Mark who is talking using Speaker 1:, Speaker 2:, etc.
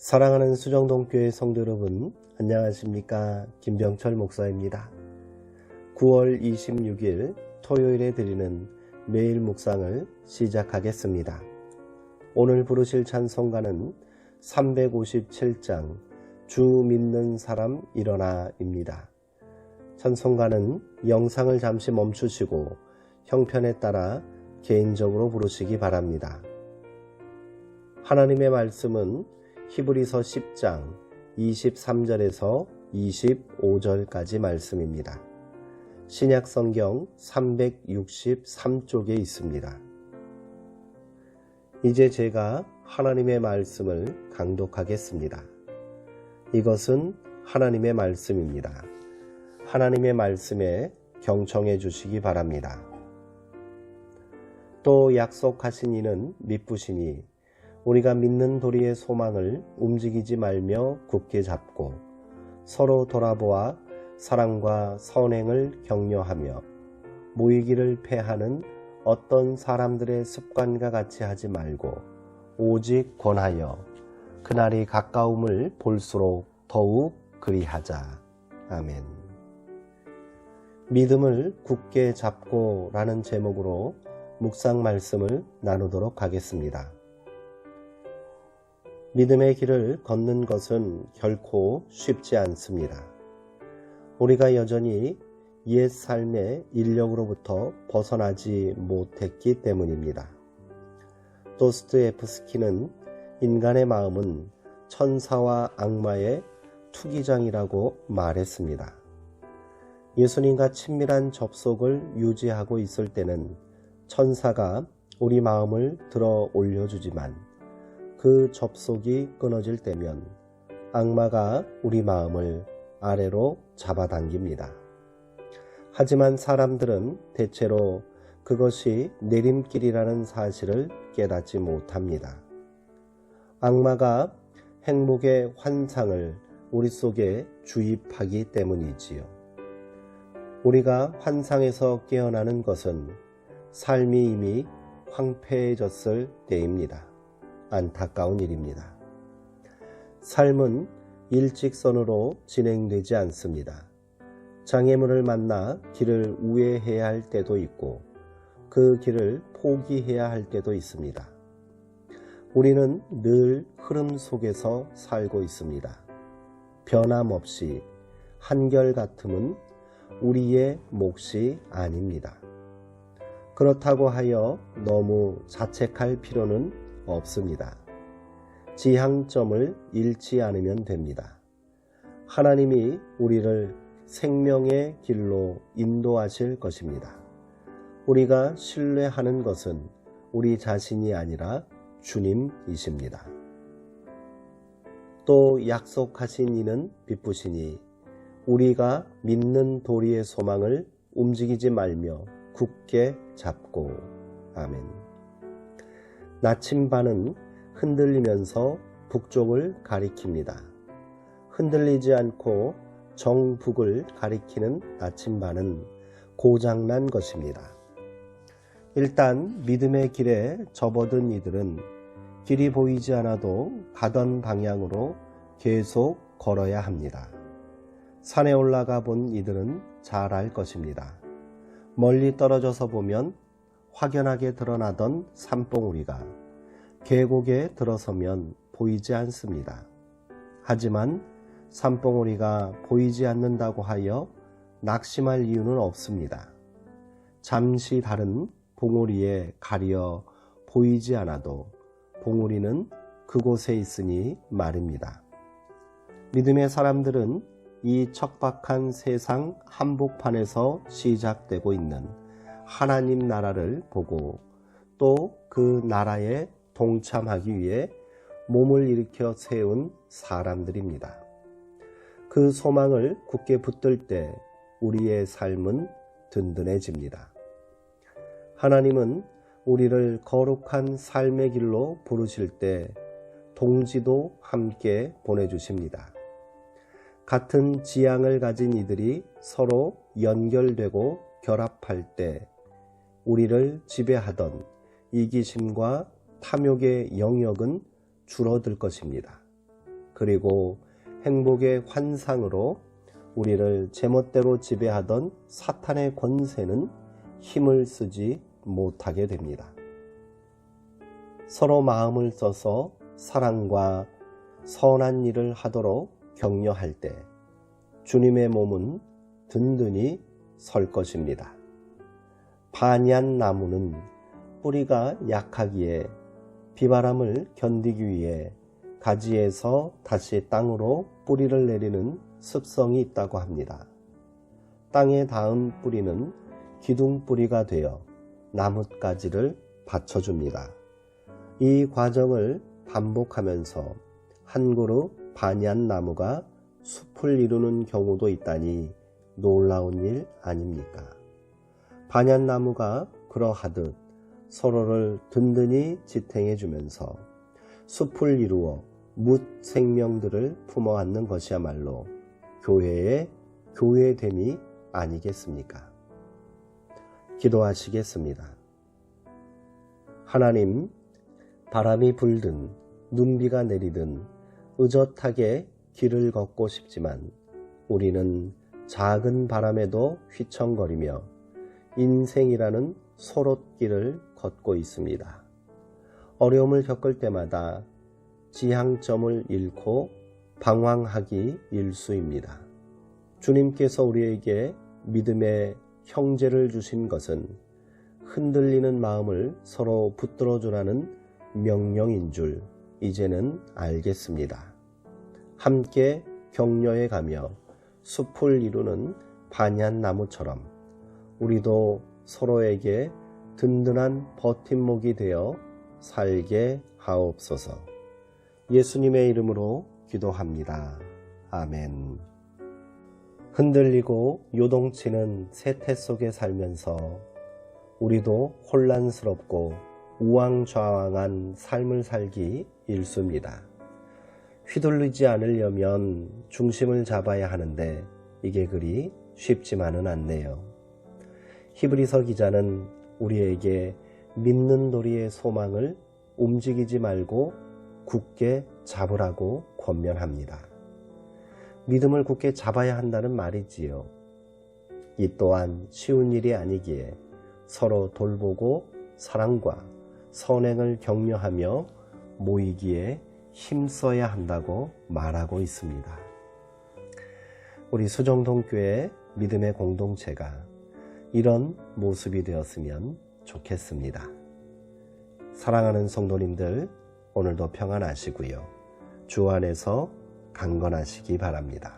Speaker 1: 사랑하는 수정동교회 성도 여러분, 안녕하십니까? 김병철 목사입니다. 9월 26일 토요일에 드리는 매일 묵상을 시작하겠습니다. 오늘 부르실 찬송가는 357장 주 믿는 사람 일어나입니다. 찬송가는 영상을 잠시 멈추시고 형편에 따라 개인적으로 부르시기 바랍니다. 하나님의 말씀은 히브리서 10장 23절에서 25절까지 말씀입니다. 신약성경 363쪽에 있습니다. 이제 제가 하나님의 말씀을 강독하겠습니다. 이것은 하나님의 말씀입니다. 하나님의 말씀에 경청해 주시기 바랍니다. 또 약속하신 이는 미쁘시니 우리가 믿는 도리의 소망을 움직이지 말며 굳게 잡고 서로 돌아보아 사랑과 선행을 격려하며 모이기를 패하는 어떤 사람들의 습관과 같이 하지 말고 오직 권하여 그날이 가까움을 볼수록 더욱 그리하자. 아멘. 믿음을 굳게 잡고 라는 제목으로 묵상 말씀을 나누도록 하겠습니다. 믿음의 길을 걷는 것은 결코 쉽지 않습니다. 우리가 여전히 옛 삶의 인력으로부터 벗어나지 못했기 때문입니다. 도스토옙스키는 인간의 마음은 천사와 악마의 투기장이라고 말했습니다. 예수님과 친밀한 접속을 유지하고 있을 때는 천사가 우리 마음을 들어 올려주지만 그 접속이 끊어질 때면 악마가 우리 마음을 아래로 잡아당깁니다. 하지만 사람들은 대체로 그것이 내림길이라는 사실을 깨닫지 못합니다. 악마가 행복의 환상을 우리 속에 주입하기 때문이지요. 우리가 환상에서 깨어나는 것은 삶이 이미 황폐해졌을 때입니다. 안타까운 일입니다. 삶은 일직선으로 진행되지 않습니다. 장애물을 만나 길을 우회해야 할 때도 있고 그 길을 포기해야 할 때도 있습니다. 우리는 늘 흐름 속에서 살고 있습니다. 변함없이 한결같음은 우리의 몫이 아닙니다. 그렇다고 하여 너무 자책할 필요는 없습니다. 지향점을 잃지 않으면 됩니다. 하나님이 우리를 생명의 길로 인도하실 것입니다. 우리가 신뢰하는 것은 우리 자신이 아니라 주님이십니다. 또 약속하신 이는 미쁘시니 우리가 믿는 도리의 소망을 움직이지 말며 굳게 잡고. 아멘. 나침반은 흔들리면서 북쪽을 가리킵니다. 흔들리지 않고 정북을 가리키는 나침반은 고장난 것입니다. 일단 믿음의 길에 접어든 이들은 길이 보이지 않아도 가던 방향으로 계속 걸어야 합니다. 산에 올라가 본 이들은 잘 알 것입니다. 멀리 떨어져서 보면 확연하게 드러나던 산봉우리가 계곡에 들어서면 보이지 않습니다. 하지만 산봉우리가 보이지 않는다고 하여 낙심할 이유는 없습니다. 잠시 다른 봉우리에 가려 보이지 않아도 봉우리는 그곳에 있으니 말입니다. 믿음의 사람들은 이 척박한 세상 한복판에서 시작되고 있는 하나님 나라를 보고 또 그 나라에 동참하기 위해 몸을 일으켜 세운 사람들입니다. 그 소망을 굳게 붙들 때 우리의 삶은 든든해집니다. 하나님은 우리를 거룩한 삶의 길로 부르실 때 동지도 함께 보내주십니다. 같은 지향을 가진 이들이 서로 연결되고 결합할 때 우리를 지배하던 이기심과 탐욕의 영역은 줄어들 것입니다. 그리고 행복의 환상으로 우리를 제멋대로 지배하던 사탄의 권세는 힘을 쓰지 못하게 됩니다. 서로 마음을 써서 사랑과 선한 일을 하도록 격려할 때 주님의 몸은 든든히 설 것입니다. 반얀 나무는 뿌리가 약하기에 비바람을 견디기 위해 가지에서 다시 땅으로 뿌리를 내리는 습성이 있다고 합니다. 땅에 닿은 뿌리는 기둥뿌리가 되어 나뭇가지를 받쳐줍니다. 이 과정을 반복하면서 한 그루 반얀 나무가 숲을 이루는 경우도 있다니 놀라운 일 아닙니까? 반얀 나무가 그러하듯 서로를 든든히 지탱해 주면서 숲을 이루어 뭇 생명들을 품어 안는 것이야말로 교회의 교회됨이 아니겠습니까? 기도하시겠습니다. 하나님, 바람이 불든 눈비가 내리든 의젓하게 길을 걷고 싶지만 우리는 작은 바람에도 휘청거리며 인생이라는 소롯길을 걷고 있습니다. 어려움을 겪을 때마다 지향점을 잃고 방황하기 일쑤입니다. 주님께서 우리에게 믿음의 형제를 주신 것은 흔들리는 마음을 서로 붙들어주라는 명령인 줄 이제는 알겠습니다. 함께 격려해 가며 숲을 이루는 반얀 나무처럼 우리도 서로에게 든든한 버팀목이 되어 살게 하옵소서. 예수님의 이름으로 기도합니다. 아멘. 흔들리고 요동치는 세태 속에 살면서 우리도 혼란스럽고 우왕좌왕한 삶을 살기 일쑤입니다. 휘둘리지 않으려면 중심을 잡아야 하는데 이게 그리 쉽지만은 않네요. 히브리서 기자는 우리에게 믿는 도리의 소망을 움직이지 말고 굳게 잡으라고 권면합니다. 믿음을 굳게 잡아야 한다는 말이지요. 이 또한 쉬운 일이 아니기에 서로 돌보고 사랑과 선행을 격려하며 모이기에 힘써야 한다고 말하고 있습니다. 우리 수정동교회 믿음의 공동체가 이런 모습이 되었으면 좋겠습니다. 사랑하는 성도님들, 오늘도 평안하시고요. 주 안에서 강건하시기 바랍니다.